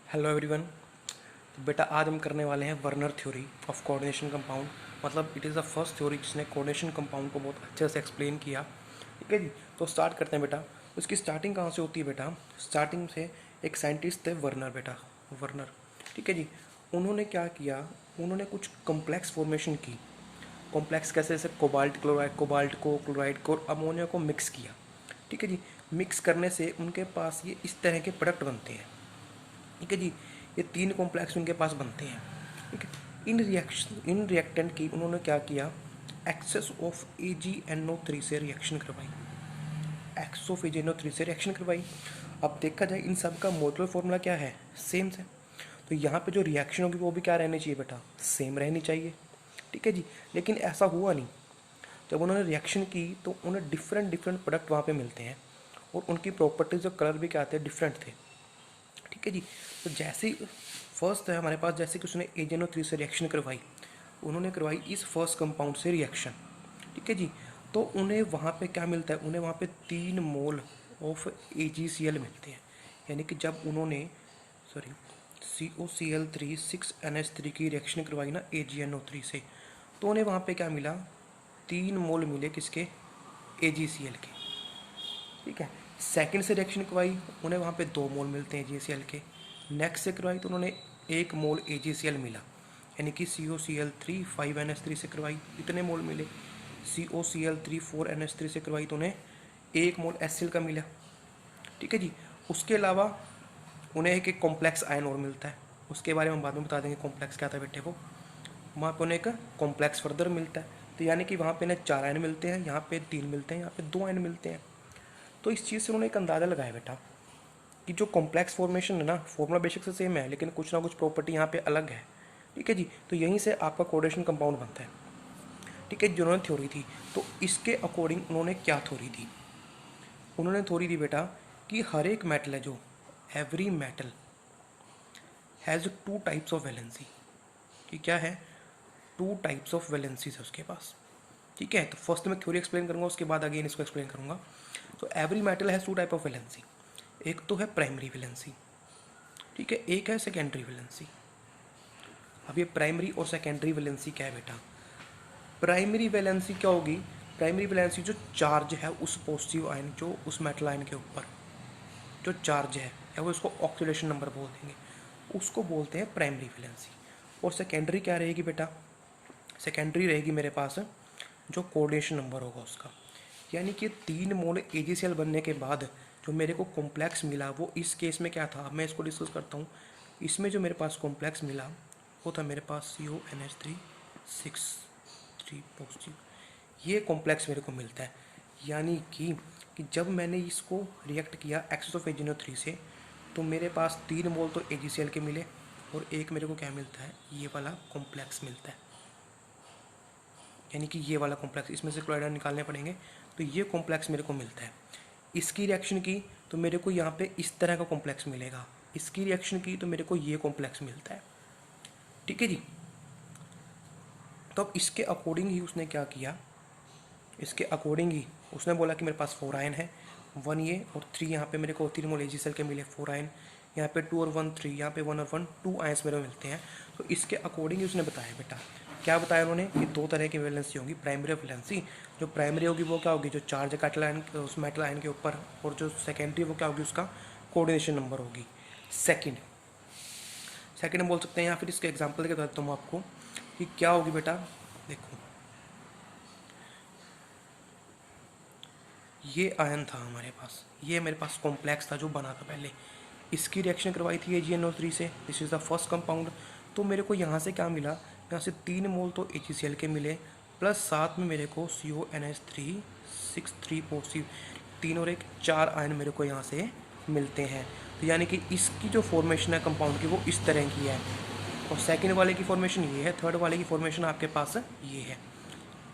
Hello everyone. तो बेटा आज हम करने वाले हैं Werner theory of coordination compound. मतलब it is the first theory जिसने कोऑर्डिनेशन कंपाउंड को बहुत अच्छे से एक्सप्लेन किया। ठीक है जी। तो स्टार्ट करते हैं बेटा। उसकी स्टार्टिंग कहाँ से होती है बेटा? स्टार्टिंग से एक साइंटिस्ट थे वर्नर बेटा, वर्नर। ठीक है जी। उन्होंने क्या किया, उन्होंने कुछ कॉम्प्लेक्स फॉर्मेशन की। कॉम्प्लेक्स कैसे? जैसे कोबाल्ट क्लोराइड, कोबाल्ट को, क्लोराइड को और अमोनिया को मिक्स किया। ठीक है जी। मिक्स करने से उनके पास ये इस तरह के प्रोडक्ट बनते हैं। ठीक है जी। ये तीन कॉम्प्लेक्स उनके पास बनते हैं। ठीक है। इन रिएक्टेंट की उन्होंने क्या किया, एक्सेस ऑफ AgNO3 से रिएक्शन करवाई। एक्सेस ऑफ AgNO3 से रिएक्शन करवाई। अब देखा जाए इन सब का मोलर फॉर्मूला क्या है, सेम से। तो यहाँ पे जो रिएक्शन होगी वो भी क्या रहनी चाहिए बेटा, सेम रहनी चाहिए। ठीक है जी। लेकिन ऐसा हुआ नहीं। जब उन्होंने रिएक्शन की तो उन्हें डिफरेंट डिफरेंट प्रोडक्ट वहाँ पे मिलते हैं और उनकी प्रॉपर्टीज और कलर भी क्या थे, डिफरेंट थे। ठीक है जी। तो जैसे ही फर्स्ट है हमारे पास, जैसे कि उसने AgNO3 से रिएक्शन करवाई, उन्होंने करवाई इस फर्स्ट कंपाउंड से रिएक्शन। ठीक है जी। तो उन्हें वहाँ पे क्या मिलता है, उन्हें वहाँ पे 3 मोल ऑफ AgCl मिलते हैं। यानी कि जब उन्होंने सॉरी COCl3 6NH3 की रिएक्शन करवाई ना AgNO3 से, तो उन्हें वहाँ पे क्या मिला, 3 मोल मिले किसके, AgCl के। ठीक है। सेकंड से रिएक्शन करवाई, उन्हें वहाँ पे 2 मोल मिलते हैं AgCl के। नेक्स्ट से करवाई तो उन्होंने 1 मोल AgCl मिला। यानी कि COCl3 5NH3 से करवाई, इतने मोल मिले। COCl3 4NH3 से करवाई तो उन्हें 1 मोल HCl का मिला। ठीक है जी। उसके अलावा उन्हें एक एक कॉम्प्लेक्स आयन और मिलता है, उसके बारे में हम बाद में बता देंगे कॉम्प्लेक्स क्या था बेटे वो। वहाँ पे उन्हें एक कॉम्प्लेक्स फर्दर मिलता है। तो यानी कि वहाँ पे उन्हें 4 आयन मिलते हैं, यहाँ पे 3 मिलते हैं, यहाँ पे 2 आयन मिलते हैं। तो इस चीज़ से उन्होंने एक अंदाज़ा लगाया बेटा कि जो कॉम्प्लेक्स फॉर्मेशन है ना, फॉर्मूला बेसिक से सेम है लेकिन कुछ ना कुछ प्रॉपर्टी यहाँ पे अलग है। ठीक है जी। तो यहीं से आपका कोऑर्डिनेशन कंपाउंड बनता है। ठीक है। जिन्होंने थ्योरी थी, तो इसके अकॉर्डिंग उन्होंने क्या थ्योरी दी, उन्होंने थ्योरी दी बेटा कि हर एक मेटल है जो, every metal has 2 types of valency. कि क्या है, 2 टाइप्स ऑफ वैलेंसीज है उसके पास। ठीक है। तो फर्स्ट मैं थ्योरी एक्सप्लेन करूंगा, उसके बाद अगेन इसको एक्सप्लेन करूंगा। तो every metal has 2 type of valency. एक तो है प्राइमरी वैलेंसी, ठीक है, एक है सेकेंडरी वैलेंसी। अब ये प्राइमरी और सेकेंडरी वैलेंसी क्या है बेटा? प्राइमरी वैलेंसी क्या होगी, प्राइमरी वैलेंसी जो चार्ज है उस पॉजिटिव आयन, जो उस मेटल आयन के ऊपर जो चार्ज है, या वो इसको ऑक्सीडेशन नंबर बोल देंगे, उसको बोलते हैं प्राइमरी वैलेंसी। और सेकेंडरी क्या रहेगी बेटा? सेकेंडरी रहेगी मेरे पास जो कोऑर्डिनेशन नंबर होगा उसका। यानी कि 3 मोल AgCl बनने के बाद जो मेरे को कॉम्प्लेक्स मिला वो इस केस में क्या था, मैं इसको डिस्कस करता हूँ। इसमें जो मेरे पास कॉम्प्लेक्स मिला वो था मेरे पास CONH3 6 3 पॉजिटिव। ये कॉम्प्लेक्स मेरे को मिलता है। यानी कि जब मैंने इसको रिएक्ट किया एक्सेस ऑफ AgNO3 से, तो मेरे पास 3 मोल तो AgCl के मिले और एक मेरे को क्या मिलता है, ये वाला कॉम्प्लेक्स मिलता है। यानी कि ये वाला कॉम्प्लेक्स, इसमें से क्लोराइड निकालने पड़ेंगे, तो ये कॉम्प्लेक्स मेरे को मिलता है। इसकी रिएक्शन की तो मेरे को यहाँ पे इस तरह का कॉम्प्लेक्स मिलेगा, इसकी रिएक्शन की तो मेरे को ये कॉम्प्लेक्स मिलता है। ठीक है जी। तो अब इसके अकॉर्डिंग ही उसने क्या किया, इसके अकॉर्डिंग ही उसने बोला कि मेरे पास 4 आयन है, 1 ये और 3 यहाँ पे मेरे को 3 मोल AgCl के मिले 4 आयन, यहाँ पे 2 और 1 3, यहाँ पे 1 और 1 2 आयन्स मेरे को मिलते हैं। तो इसके अकॉर्डिंग ही उसने बताया बेटा, क्या बताया उन्होंने कि 2 तरह की वैलेंसी होगी। प्राइमरी वैलेंसी, जो प्राइमरी होगी वो क्या होगी, जो चार्ज है मेटल आयन उस मेटल आयन के ऊपर, और जो सेकेंडरी वो क्या होगी, उसका कोऑर्डिनेशन नंबर होगी। सेकेंड सेकेंड बोल सकते हैं, या फिर इसके एग्जाम्पल देके बताता हूँ आपको कि क्या होगी बेटा। देखो ये आयन था हमारे पास, ये मेरे पास कॉम्प्लेक्स था जो बना था पहले, इसकी रिएक्शन करवाई थी AgNO3 से, this is the first compound. तो मेरे को यहाँ से क्या मिला, यहाँ से 3 मोल तो AgCl के मिले, प्लस साथ में मेरे को CONH3 6 3 पॉजिटिव, 3 और 1 4 आयन मेरे को यहाँ से मिलते हैं। तो यानी कि इसकी जो फॉर्मेशन है कंपाउंड की वो इस तरह की है, और सेकेंड वाले की फॉर्मेशन ये है, थर्ड वाले की फॉर्मेशन आपके पास ये है।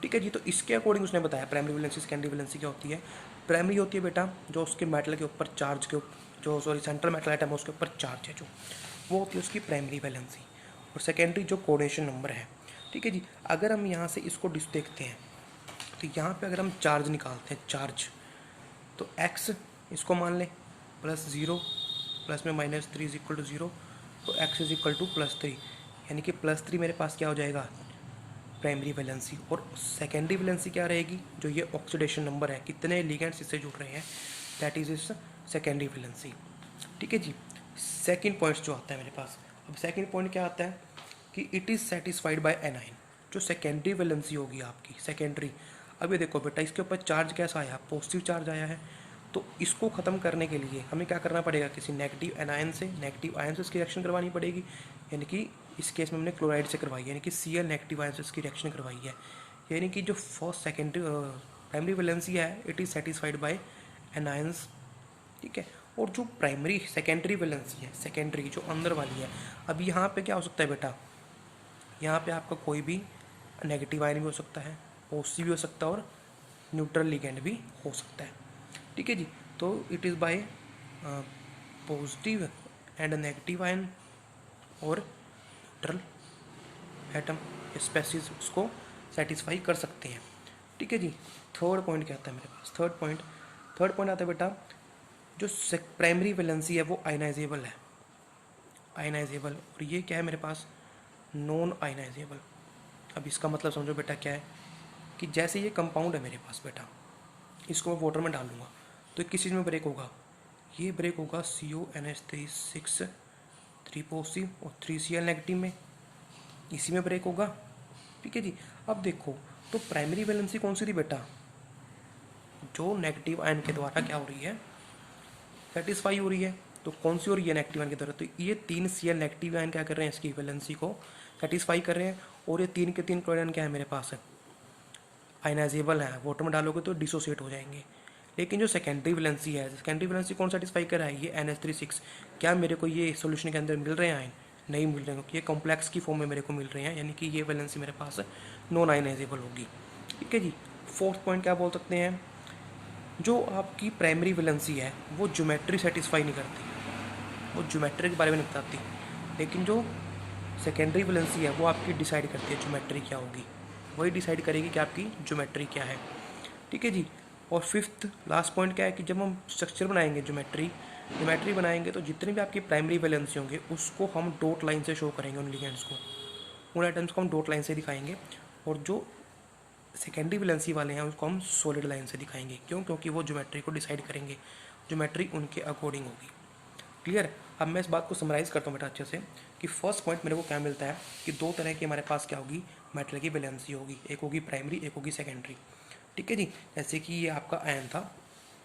ठीक है जी। तो इसके अकॉर्डिंग उसने बताया प्राइमरी वैलेंसी सेकेंडरी वैलेंसी क्या होती है। प्राइमरी होती है बेटा जो उसके मेटल के ऊपर चार्ज के जो सेंट्रल मेटल आइटम है उसके ऊपर चार्ज है जो, वो होती है उसकी प्राइमरी वैलेंसी। और सेकेंडरी जो कोऑर्डिनेशन नंबर है। ठीक है जी। अगर हम यहाँ से इसको देखते हैं, तो यहाँ पे अगर हम चार्ज निकालते हैं, चार्ज, तो x इसको मान लें +0, प्लस में -3 = 0, तो x इज इक्वल टू +3, यानी कि +3 मेरे पास क्या हो जाएगा, प्राइमरी वैलेंसी। और सेकेंडरी वैलेंसी क्या रहेगी, जो ये ऑक्सीडेशन नंबर है, कितने लिगेंड्स इससे जुड़ रहे हैं, that is is secondary valency. ठीक है जी। सेकेंड पॉइंट जो आता है मेरे पास, अब सेकेंड पॉइंट क्या आता है कि it is satisfied by A9. जो सेकेंडरी वैलेंसी होगी आपकी सेकेंडरी, अब ये देखो बेटा, इसके ऊपर चार्ज कैसा आया, पॉजिटिव चार्ज आया है। तो इसको ख़त्म करने के लिए हमें क्या करना पड़ेगा, किसी नेगेटिव एनायन से, नेगेटिव आयन से इसकी रिएक्शन करवानी पड़ेगी। यानी कि इस केस में हमने क्लोराइड से करवाई है, यानी कि Cl नेगेटिव आयन से इसकी रिएक्शन करवाई है। यानी कि जो फर्स्ट सेकेंडरी प्राइमरी वैलेंसी है, it is satisfied by anions. ठीक है। और जो प्राइमरी सेकेंडरी वैलेंसी है, सेकेंडरी जो अंदर वाली है, अब यहाँ पे क्या हो सकता है बेटा, यहाँ पे आपका कोई भी नेगेटिव आयन भी हो सकता है, पॉजिटिव भी हो सकता है और न्यूट्रल लिगेंड भी हो सकता है। ठीक है जी। तो it is by positive and negative ion और न्यूट्रल एटम स्पेसीज उसको सेटिस्फाई कर सकते हैं। ठीक है जी। थर्ड पॉइंट क्या आता है मेरे पास, थर्ड पॉइंट आता है बेटा, जो प्राइमरी वैलेंसी है वो आयनाइजेबल है, आयनाइजेबल। और ये क्या है मेरे पास, नॉन आयनाइजेबल। अब इसका मतलब समझो बेटा क्या है, कि जैसे ये कंपाउंड है मेरे पास बेटा, इसको मैं वाटर में डालूंगा तो किस चीज़ में ब्रेक होगा, ये ब्रेक होगा CONH3 3 पॉजिटिव और 3Cl नेगेटिव में, इसी में ब्रेक होगा। ठीक है जी। अब देखो, तो प्राइमरी वैलेंसी कौन सी थी बेटा, जो नेगेटिव आयन के द्वारा क्या हो रही है, सेटिस्फाई हो रही है। तो कौन सी हो रही है, नेगेटिव आयन के द्वारा, तो ये 3Cl नेगेटिव आयन क्या कर रहे हैं, इसकी वैलेंसी को सेटिस्फाई कर रहे हैं। और ये 3 के 3 क्लोराइड क्या है मेरे पास, आयनाइजेबल है, वाटर में डालोगे तो डिसोसिएट हो जाएंगे। लेकिन जो सेकेंडरी वैलेंसी है, सेकेंडरी वैलेंसी कौन सेटिस्फाई कर रहा है, ये NH3 क्या मेरे को ये सॉल्यूशन के अंदर मिल रहे हैं आयन, नहीं मिल रहे हैं, क्योंकि ये कॉम्प्लेक्स की फॉर्म में मेरे को मिल रहे हैं, यानी कि ये वैलेंसी मेरे पास नॉन आयनाइजेबल होगी। ठीक है जी। फोर्थ पॉइंट क्या बोल सकते हैं, जो आपकी प्राइमरी वैलेंसी है वो ज्योमेट्री सेटिस्फाई नहीं करती, वो ज्योमेट्री के बारे में नहीं बताती, लेकिन जो सेकेंडरी वैलेंसी है वो आपकी डिसाइड करती है ज्योमेट्री क्या होगी, वही डिसाइड करेगी कि आपकी ज्योमेट्री क्या है। ठीक है जी। और फिफ्थ लास्ट पॉइंट क्या है कि जब हम स्ट्रक्चर बनाएंगे, ज्योमेट्री बनाएंगे, तो जितने भी आपकी प्राइमरी वैलेंसी होंगे उसको हम डॉट लाइन से शो करेंगे, उन लिगेंड्स को, उन आइटम्स को हम डॉट लाइन से दिखाएंगे। और जो सेकेंडरी वैलेंसी वाले हैं उसको हम सॉलिड लाइन से दिखाएंगे। क्यों, क्योंकि वो ज्योमेट्री को डिसाइड करेंगे, ज्योमेट्री उनके अकॉर्डिंग होगी। क्लियर। अब मैं इस बात को समराइज करता हूँ बेटा अच्छे से, कि फर्स्ट पॉइंट मेरे को क्या मिलता है कि दो तरह की हमारे पास क्या होगी, मेटल की वैलेंसी होगी, एक होगी प्राइमरी, एक होगी सेकेंडरी। ठीक है जी। जैसे कि ये आपका आयन था,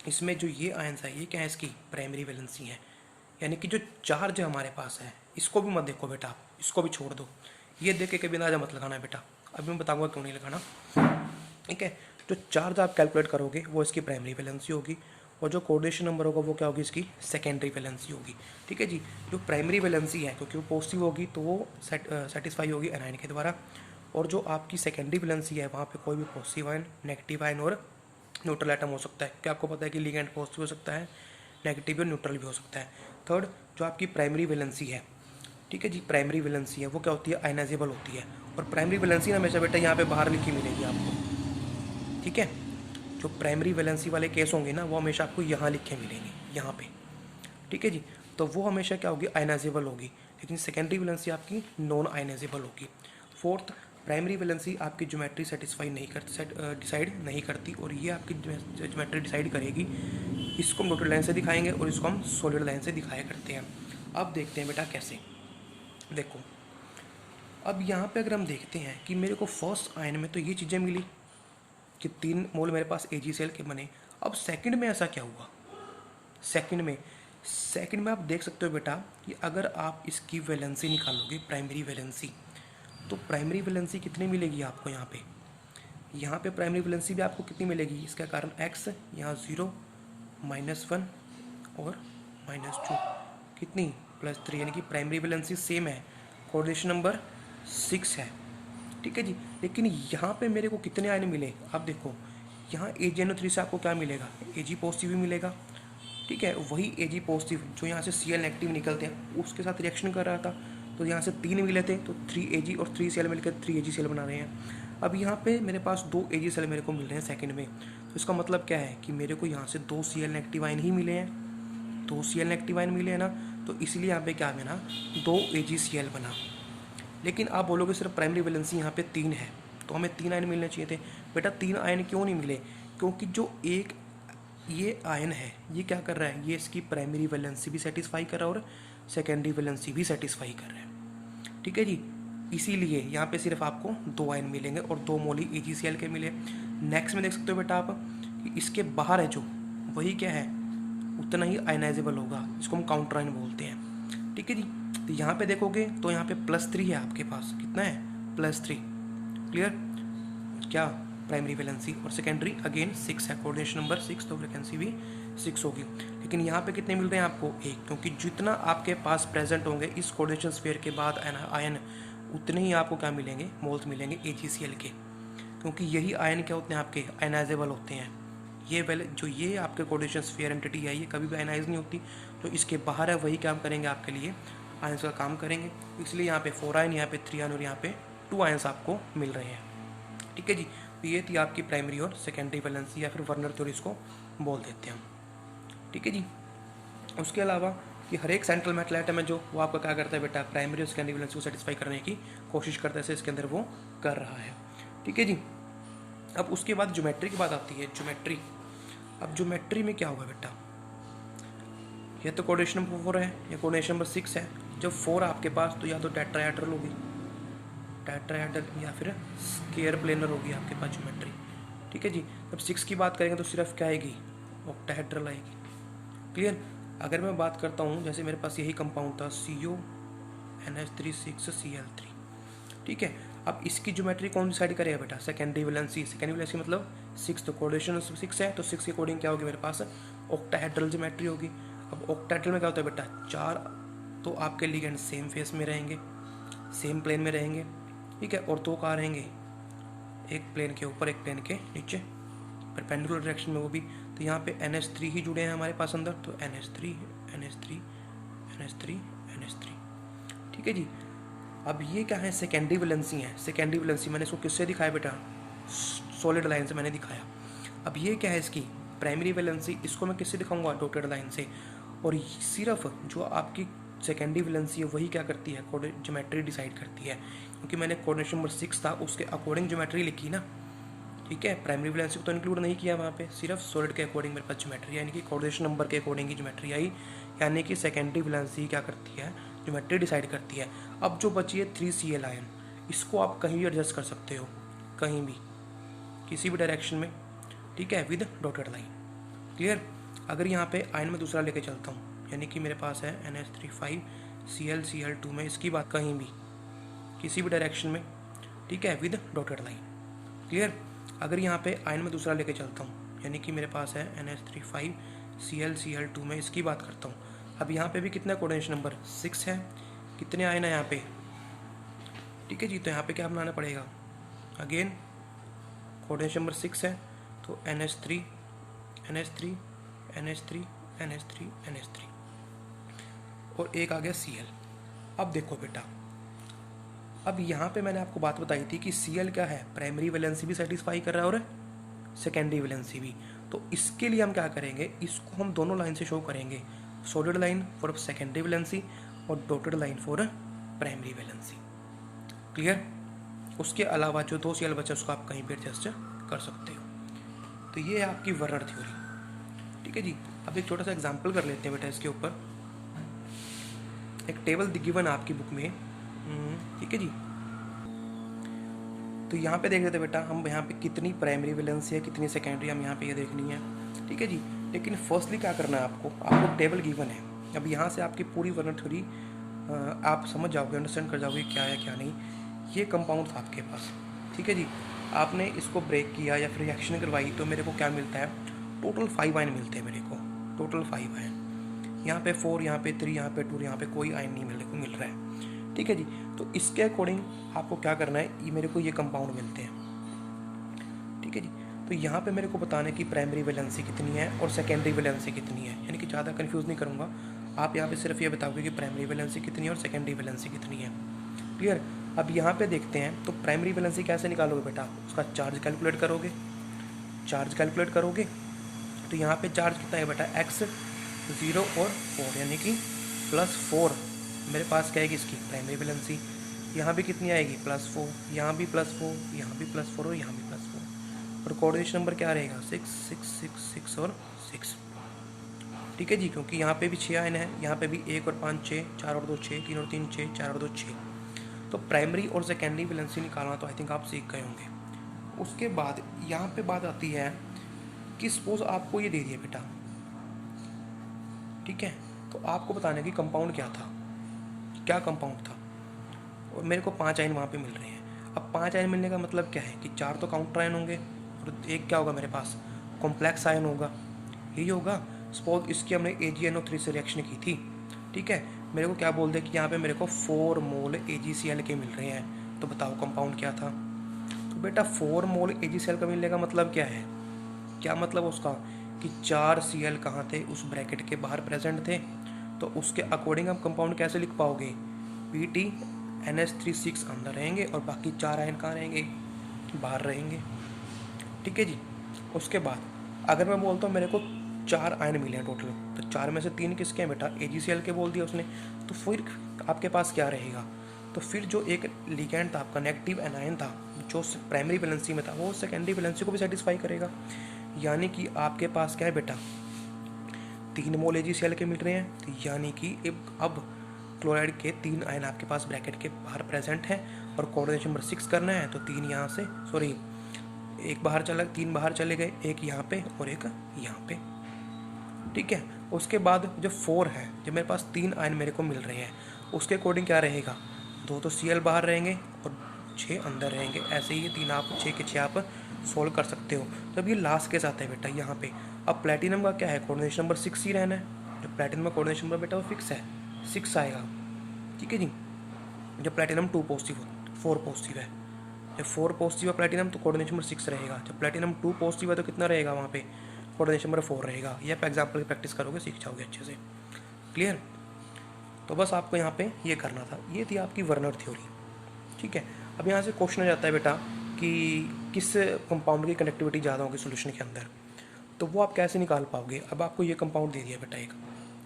इसमें जो ये आयन है ये क्या है, इसकी प्राइमरी वैलेंसी है। यानी कि जो चार्ज हमारे पास है, इसको भी मत देखो बेटा आप, इसको भी छोड़ दो, ये देख के कभी अंदाजा मत लगाना है बेटा, अभी मैं बताऊंगा क्यों नहीं लगाना। ठीक है। जो चार्ज आप कैलकुलेट करोगे वो इसकी प्राइमरी वैलेंसी होगी, और जो कोऑर्डिनेशन नंबर होगा वो क्या होगी, इसकी सेकेंडरी वैलेंसी होगी। ठीक है जी। जो प्राइमरी वैलेंसी है, क्योंकि वो पॉजिटिव होगी तो वो सेटिस्फाई होगी एनायन के द्वारा, और जो आपकी सेकेंडरी वैलेंसी है वहाँ पे कोई भी पॉजिटिव आयन, नेगेटिव आयन और न्यूट्रल एटम हो सकता है। क्या आपको पता है कि लिगेंड पॉजिटिव हो सकता है, नेगेटिव और न्यूट्रल भी हो सकता है। थर्ड, जो आपकी प्राइमरी वैलेंसी है, ठीक है जी, प्राइमरी वैलेंसी है वो क्या होती है, आयनाइजेबल होती है। और प्राइमरी वैलेंसी ना हमेशा बेटा यहाँ पे बाहर लिखी मिलेगी आपको। ठीक है। जो प्राइमरी वैलेंसी वाले केस होंगे ना वो हमेशा आपको यहाँ लिखे मिलेंगे, यहाँ पे। ठीक है जी। तो वो हमेशा क्या होगी, आयनाइजेबल होगी, लेकिन सेकेंडरी वैलेंसी आपकी नॉन आयनाइजेबल होगी। फोर्थ, प्राइमरी वैलेंसी आपकी ज्योमेट्री सेटिस्फाई नहीं करती, डिसाइड नहीं करती, और ये आपकी ज्योमेट्री डिसाइड करेगी। इसको हम न्यूट्रल लाइन से दिखाएंगे और इसको हम सॉलिड लाइन से दिखाया करते हैं। अब देखते हैं बेटा कैसे। देखो, अब यहाँ पे अगर हम देखते हैं कि मेरे को फर्स्ट आयन में तो ये चीज़ें मिली कि 3 मोल मेरे पास AgCl के बने। अब सेकंड में ऐसा क्या हुआ, सेकंड में आप देख सकते हो बेटा कि अगर आप इसकी वैलेंसी निकालोगे, प्राइमरी वैलेंसी, तो प्राइमरी वैलेंसी कितनी मिलेगी आपको यहाँ पे प्राइमरी वैलेंसी भी आपको कितनी मिलेगी, इसका कारण x, यहाँ 0, -1 और -2, कितनी, +3, यानी कि प्राइमरी वैलेंसी सेम है, कोऑर्डिनेशन नंबर 6 है। ठीक है जी। लेकिन यहाँ पे मेरे को कितने आयन मिले, आप देखो यहाँ AgNO3 से आपको क्या मिलेगा, Ag पॉजिटिव भी मिलेगा। ठीक है। वही Ag पॉजिटिव जो यहाँ से Cl नेगेटिव निकलते हैं उसके साथ रिएक्शन कर रहा था, तो यहाँ से 3 मिले थे, तो 3Ag और 3Cl मिलकर 3AgCl बना रहे हैं। अब यहाँ पे मेरे पास 2 AgCl मेरे को मिल रहे हैं सेकंड में, तो इसका मतलब क्या है कि मेरे को यहाँ से 2 Cl नेगेटिव आयन ही मिले हैं। 2 Cl नेगेटिव आयन मिले हैं ना, तो इसलिए यहाँ पे क्या बना, 2 AgCl बना। लेकिन आप बोलोगे सिर्फ प्राइमरी वैलेंसी यहाँ पे 3 है, तो हमें 3 आयन मिलने चाहिए थे। बेटा 3 आयन क्यों नहीं मिले, क्योंकि जो एक ये आयन है ये क्या कर रहा है, ये इसकी प्राइमरी वैलेंसी भी सेटिस्फाई कर रहा है और सेकेंडरी वैलेंसी भी सेटिस्फाई कर रहा है। ठीक है जी, इसीलिए यहाँ पे सिर्फ आपको 2 आयन मिलेंगे और 2 मोल ही AgCl के मिले। नेक्स्ट में देख सकते हो बेटा आप कि इसके बाहर है जो, वही क्या है, उतना ही आयनाइजेबल होगा, इसको हम काउंटर आयन बोलते हैं। ठीक है जी, तो यहाँ पे देखोगे तो यहाँ पे +3 है आपके पास, कितना है, +3। क्लियर, क्या प्राइमरी वैलेंसी, और सेकेंडरी अगेन 6 है, कोऑर्डिनेशन नंबर 6, तो फ्रिक्वेंसी भी 6 होगी। लेकिन यहाँ पे कितने मिल रहे हैं आपको, 1, क्योंकि जितना आपके पास प्रेजेंट होंगे इस कोऑर्डिनेशन स्फीयर के बाद आयन, उतने ही आपको क्या मिलेंगे, मोल्स मिलेंगे AgCl के, क्योंकि यही आयन क्या होते हैं आपके, आयनाइजेबल होते हैं। ये जो ये आपके कोऑर्डिनेशन स्फीयर एंटिटी है ये कभी भी आयनाइज नहीं होती, तो इसके बाहर है वही काम करेंगे आपके लिए, आयंस का काम करेंगे। इसलिए यहाँ पे 4 आयन, यहाँ पे 3 आयन और यहाँ पे 2 आयंस आपको मिल रहे हैं। ठीक है जी, तो ये थी आपकी प्राइमरी और सेकेंडरी वैलेंसी, या फिर वर्नर थ्योरी इसको बोल देते हैं हम। ठीक है जी, उसके अलावा कि हर एक सेंट्रल मेटल एटम है जो, वो आपका क्या करता है बेटा, प्राइमरी और सेकेंडरी वैलेंसी को सेटिस्फाई करने की कोशिश करता है, जैसे इसके अंदर वो कर रहा है। ठीक है जी, अब उसके बाद ज्योमेट्री की बात आती है, ज्योमेट्री। अब ज्योमेट्री में क्या होगा बेटा, ये तो कोऑर्डिनेशन नंबर 4 है, ये कोऑर्डिनेशन नंबर 6 है। जब 4 आपके पास, तो या तो टेट्राहेड्रल होगी, टेट्राहेड्रल, या फिर स्क्वायर प्लेनर होगी आपके पास ज्योमेट्री। ठीक है जी, जब 6 की बात करेंगे तो सिर्फ क्या आएगी, ऑक्टाहेड्रल आएगी। क्लियर, अगर मैं बात करता हूँ, जैसे मेरे पास यही कंपाउंड था CONH3 6Cl3, ठीक है, अब इसकी ज्योमेट्री कौन सी साइड करेगा बेटा, सेकेंडरी वैलेंसी। सेकेंडरी वैलेंसी मतलब 6, तो कोऑर्डिनेशन 6 है, तो 6 के अकॉर्डिंग क्या होगी मेरे पास, ऑक्टाहेड्रल ज्योमेट्री होगी। अब ऑक्टाहेड्रल में क्या होता है बेटा, 4 तो आपके लिगेंड सेम फेस में रहेंगे, सेम प्लेन में रहेंगे। ठीक है, और 2 कहाँ रहेंगे, एक प्लेन के ऊपर एक प्लेन के नीचे, परपेंडिकुलर डायरेक्शन में वो भी। तो यहाँ पे NH3 ही जुड़े हैं हमारे पास अंदर, तो NH3 NH3 NH3 NH3। ठीक है जी, अब ये क्या है, सेकेंडरी वैलेंसी है। सेकेंडरी वैलेंसी मैंने इसको किससे दिखाया बेटा, सॉलिड लाइन से मैंने दिखाया। अब ये क्या है इसकी प्राइमरी वैलेंसी, इसको मैं किससे दिखाऊंगा, डॉटेड लाइन से। और सिर्फ जो आपकी सेकेंडरी वैलेंसी है वही क्या करती है, ज्योमेट्री डिसाइड करती है, क्योंकि मैंने कोऑर्डिनेशन नंबर 6 था उसके अकॉर्डिंग ज्योमेट्री लिखी ना। ठीक है, प्राइमरी वैलेंसी को तो इंक्लूड नहीं किया वहाँ पे, सिर्फ सॉलिड के अकॉर्डिंग मेरे पास ज्योमेट्री, यानी कि कोऑर्डिनेशन नंबर के अकॉर्डिंग ही ज्योमेट्री आई, यानी कि सेकेंडरी वैलेंसी क्या करती है, ज्योमेट्री डिसाइड करती है। अब जो बची है 3Cl आयन, इसको आप कहीं भी एडजस्ट कर सकते हो, कहीं भी, किसी भी डायरेक्शन में। ठीक है, विद डॉटेड लाइन। क्लियर, अगर यहाँ पे आयन में दूसरा लेके चलता हूँ, यानी कि मेरे पास है NH3 5Cl2 में, इसकी बात कहीं भी, किसी भी डायरेक्शन में। ठीक है, विद डॉटेड लाइन। क्लियर, अगर यहाँ पे आयन में दूसरा लेके चलता हूँ, यानी कि मेरे पास है NH3 5Cl2 में, इसकी बात करता हूँ। अब यहाँ पे भी कितना कोऑर्डिनेशन नंबर 6 है, कितने आयन है यहाँ पे। ठीक है जी, तो यहाँ पे क्या बनाना पड़ेगा, अगेन कोऑर्डिनेशन नंबर 6 है, तो NH3 NH3 NH3 NH3 NH3 और एक आ गया Cl। अब देखो बेटा, अब यहाँ पे मैंने आपको बात बताई थी कि Cl क्या है, प्राइमरी वैलेंसी भी सेटिस्फाई कर रहा है और सेकेंडरी वैलेंसी भी। तो इसके लिए हम क्या करेंगे, इसको हम दोनों लाइन से शो करेंगे, solid line for secondary valency और dotted line for primary valency. Clear, उसके अलावा जो 2 Cl बचा उसको आप कहीं भी एडजस्ट कर सकते हो। तो ये है आपकी वर्नर थ्योरी। ठीक है जी, अब एक छोटा सा एग्जांपल कर लेते हैं बेटा इसके ऊपर। एक टेबल गिवन आपकी बुक में, ठीक है जी, तो यहाँ पे देख लेते बेटा हम, यहाँ पे कितनी प्राइमरी वैलेंसी है, कितनी सेकेंडरी, हम यहाँ पे ये देखनी है। ठीक है जी, लेकिन फर्स्टली क्या करना है आपको टेबल गिवन है। अब यहाँ से आपकी पूरी वर्नर थ्योरी आप समझ जाओगे, अंडरस्टैंड कर जाओगे क्या है क्या नहीं। ये कंपाउंड था आपके पास, ठीक है जी, आपने इसको ब्रेक किया या फिर रिएक्शन करवाई, तो मेरे को क्या मिलता है, टोटल 5 आयन मिलते हैं मेरे को, टोटल 5 आयन। यहाँ पे 4, यहाँ पे 3, यहाँ पे 2, यहाँ पे कोई आयन नहीं मिल रहा है। ठीक है जी, तो इसके अकॉर्डिंग आपको क्या करना है, ये मेरे को ये कंपाउंड मिलते हैं। ठीक है जी, तो यहाँ पे मेरे को बताना है कि प्राइमरी वैलेंसी कितनी है और सेकेंडरी वैलेंसी कितनी है, यानी कि ज़्यादा कंफ्यूज नहीं करूँगा, आप यहाँ पे सिर्फ ये बताओगे कि प्राइमरी वैलेंसी कितनी है और सेकेंडरी वैलेंसी कितनी है। क्लियर, अब यहाँ पे देखते हैं, तो प्राइमरी वैलेंसी कैसे निकालोगे बेटा, उसका चार्ज कैलकुलेट करोगे, तो यहाँ पे चार्ज कितना है बेटा, x, 0 और 4, यानी कि +4 मेरे पास क्या आएगी इसकी प्राइमरी वैलेंसी। यहाँ भी कितनी आएगी +4, यहाँ भी +4, यहाँ भी +4 और यहाँ भी +4। और कोऑर्डिनेशन नंबर क्या रहेगा 6 6 6 6 और 6। ठीक है जी, क्योंकि यहाँ पे भी 6 आयन है, यहाँ पे भी 1 और 5 6, 4 और 2 6, 3 और 3 6, 4 और 2 6। तो प्राइमरी और सेकेंडरी वैलेंसी निकालना तो आई थिंक आप सीख गए होंगे। उसके बाद यहाँ पे बात आती है कि सपोज आपको ये दे दिया बेटा, ठीक है, तो आपको बताना है कि कंपाउंड क्या था, क्या कंपाउंड था, और मेरे को 5 आयन वहाँ पे मिल रहे हैं। अब 5 आयन मिलने का मतलब क्या है कि 4 तो काउंटर आयन होंगे और एक क्या होगा मेरे पास कॉम्प्लेक्स आयन होगा, यही होगा। सपोज इसकी हमने AgNO3 से रिएक्शन की थी, ठीक है, मेरे को क्या बोल दे कि यहाँ पे मेरे को 4 मोल AgCl के मिल रहे हैं, तो बताओ कंपाउंड क्या था। तो बेटा 4 मोल AgCl का मिलने का मतलब क्या है, क्या मतलब उसका कि 4 Cl कहाँ थे, उस ब्रैकेट के बाहर प्रेजेंट थे। तो उसके अकॉर्डिंग आप कंपाउंड कैसे लिख पाओगे, PTNH3 अंदर रहेंगे और बाकी 4 आयन कहाँ रहेंगे, बाहर रहेंगे। ठीक है जी। उसके बाद अगर मैं बोलता हूँ मेरे को 4 आयन मिले हैं टोटल, तो 4 में से 3 किसके हैं बेटा, AgCl के बोल दिया उसने, तो फिर आपके पास क्या रहेगा, तो फिर जो एक लिगैंड था आपका नेगेटिव एनायन था जो प्राइमरी वैलेंसी में था, वो सेकेंडरी वैलेंसी को भी सेटिस्फाई करेगा। यानी कि आपके पास क्या है बेटा 3 मोल AgCl के मिल रहे हैं, तो यानी कि अब क्लोराइड के 3 आयन आपके पास ब्रैकेट के बाहर प्रेजेंट हैं और कोऑर्डिनेशन नंबर 6 करना है, तो 3 यहाँ से सॉरी एक बाहर चला, 3 बाहर चले गए, एक यहाँ पे और एक यहाँ पे। ठीक है। उसके बाद जो 4 है, जब मेरे पास 3 आयन मेरे को मिल रहे हैं, उसके अकॉर्डिंग क्या रहेगा, 2 तो Cl बाहर रहेंगे और 6 अंदर रहेंगे। ऐसे ही 3 आप 6 के 6 आप सोल्व कर सकते हो। तो अब ये लास्ट के साथ है बेटा यहाँ पे। अब प्लेटिनम का क्या है, कोऑर्डिनेशन नंबर 6 ही रहना है। जो प्लेटिनम का कोऑर्डिनेशन नंबर बेटा वो फिक्स है, 6 आएगा। ठीक है जी। जब प्लेटिनम 2 पॉजिटिव 4 पॉजिटिव है, जब 4 पॉजिटिव है प्लेटिनम तो कोऑर्डिनेशन नंबर 6 रहेगा। जब प्लेटिनम 2 पॉजिटिव है तो कितना रहेगा वहाँ पे, कोऑर्डिनेशन नंबर 4 रहेगा। ये आप एग्जाम्पल की प्रैक्टिस करोगे सीख जाओगे अच्छे से। क्लियर। तो बस आपको यहाँ पे ये करना था, ये थी आपकी वर्नर थ्योरी। ठीक है। अब यहाँ से क्वेश्चन आ जाता है बेटा कि किस कंपाउंड की कनेक्टिविटी ज़्यादा होगी सॉल्यूशन के अंदर, तो वो आप कैसे निकाल पाओगे। अब आपको ये कंपाउंड दे दिया बेटा एक,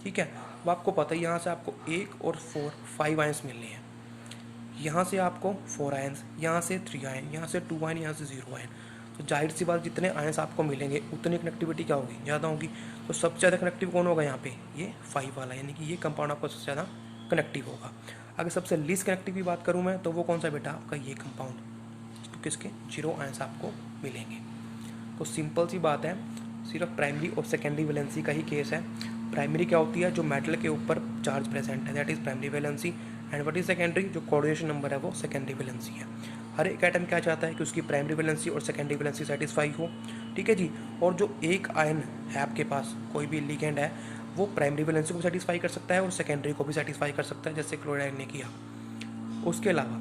ठीक है। अब आपको पता है यहाँ से आपको 1 और 4 5 आयंस मिलने हैं, यहाँ से आपको 4 आयंस, यहाँ से 3 आयन, यहाँ से 2 आयन, यहाँ से 0 आयन। तो जाहिर सी बात जितने आयंस आपको मिलेंगे उतनी कनेक्टिविटी क्या होगी, ज़्यादा होगी। तो सबसे ज़्यादा कनेक्टिव कौन होगा यहाँ पे, ये 5 वाला, यानी कि ये कंपाउंड आपको सबसे ज़्यादा कनेक्टिव होगा। अगर सबसे लीस्ट कनेक्टिव की बात करूँ मैं, तो वो कौन सा बेटा आपका ये कंपाउंड, क्योंकि इसके 0 आयंस आपको मिलेंगे। तो सिंपल सी बात है, सिर्फ प्राइमरी और सेकेंडरी वैलेंसी का ही केस है। प्राइमरी क्या होती है, जो मेटल के ऊपर चार्ज प्रेजेंट है, that is primary valency. And what is secondary, जो कोऑर्डिनेशन नंबर है वो सेकेंडरी वैलेंसी है। हर एक एटम क्या चाहता है कि उसकी प्राइमरी वैलेंसी और सेकेंडरी वैलेंसी सेटिस्फाई हो। ठीक है जी। और जो एक आयन है आपके पास, कोई भी लिगेंड है, वो प्राइमरी वैलेंसी को सेटिस्फाई कर सकता है और सेकेंडरी को भी सेटिस्फाई कर सकता है, जैसे क्लोराइड ने किया। उसके अलावा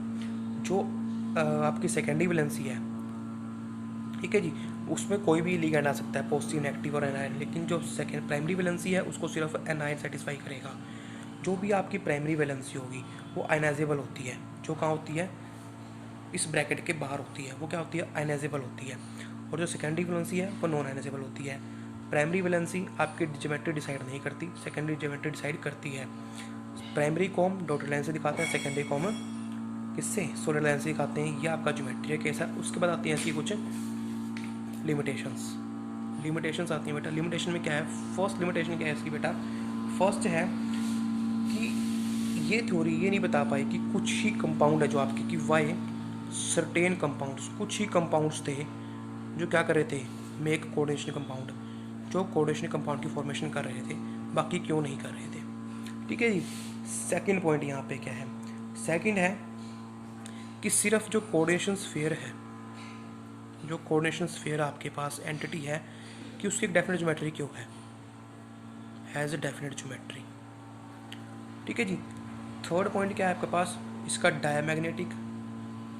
जो आपकी सेकेंडरी वैलेंसी है, ठीक है जी, उसमें कोई भी लिगेंड आ सकता है, पॉजिटिव नेगेटिव और एनायन। लेकिन जो सेकेंड प्राइमरी वैलेंसी है उसको सिर्फ एनायन सेटिस्फाई करेगा। जो भी आपकी प्राइमरी वैलेंसी होगी वो आयनाइजेबल होती है। जो कहाँ होती है, इस ब्रैकेट के बाहर होती है, वो क्या होती है, आयनाइजेबल होती है। और जो सेकेंडरी वैलेंसी है वो नॉन आयनाइजेबल होती है। प्राइमरी वैलेंसी आपकी ज्योमेट्री डिसाइड नहीं करती, सेकेंडरी ज्योमेट्री डिसाइड करती है। प्राइमरी को हम डॉटेड लाइन से दिखाते हैं, सेकेंडरी को हम किससे, सोलिड लाइन से दिखाते हैं। ये आपका ज्योमेट्री केस है। उसके बाद आती हैं ऐसी कुछ लिमिटेशंस आती हैं बेटा। लिमिटेशन में क्या है, फर्स्ट लिमिटेशन क्या है इसकी बेटा, फर्स्ट है कि ये थ्योरी ये नहीं बता पाई कि कुछ ही कंपाउंड है जो आपके, कि वाई सर्टेन कंपाउंड्स, कुछ ही कंपाउंड्स थे जो क्या कर रहे थे, मेक कोऑर्डिनेशन कंपाउंड, जो कोऑर्डिनेशन कंपाउंड की फॉर्मेशन कर रहे थे, बाकी क्यों नहीं कर रहे थे। ठीक है जी। सेकंड पॉइंट यहाँ पे क्या है, सेकंड है कि सिर्फ जो कोऑर्डिनेशन स्फीयर है, जो कोऑर्डिनेशन स्फीयर आपके पास एंटिटी है, कि उसकी एक डेफिनेट ज्योमेट्री क्यों है, हैज़ अ डेफिनेट ज्योमेट्री। ठीक है जी। थर्ड पॉइंट क्या है आपके पास, इसका diamagnetic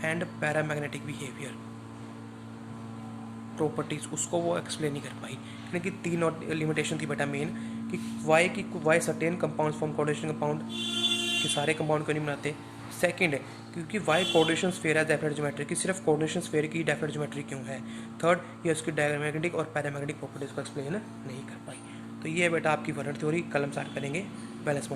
and paramagnetic behaviour properties, उसको वो एक्सप्लेन नहीं कर पाई। यानी कि 3 और लिमिटेशन थी बेटा मेन, कि why certain compound from coordination compound, कि सारे कंपाउंड क्यों नहीं बनाते। सेकंड है क्योंकि वाई कोऑर्डिनेशन स्फीयर है डेफिनेट ज्योमेट्री, की सिर्फ कोऑर्डिनेशन स्फीयर की डेफिनेट ज्योमेट्री क्यों है। थर्ड, ये उसकी डायमैग्नेटिक और पैरामैग्नेटिक प्रॉपर्टीज को एक्सप्लेन नहीं कर पाई। तो ये है बेटा आपकी वर्नर थ्योरी। कल हम स्टार्ट करेंगे बैलेंस बॉन्ड।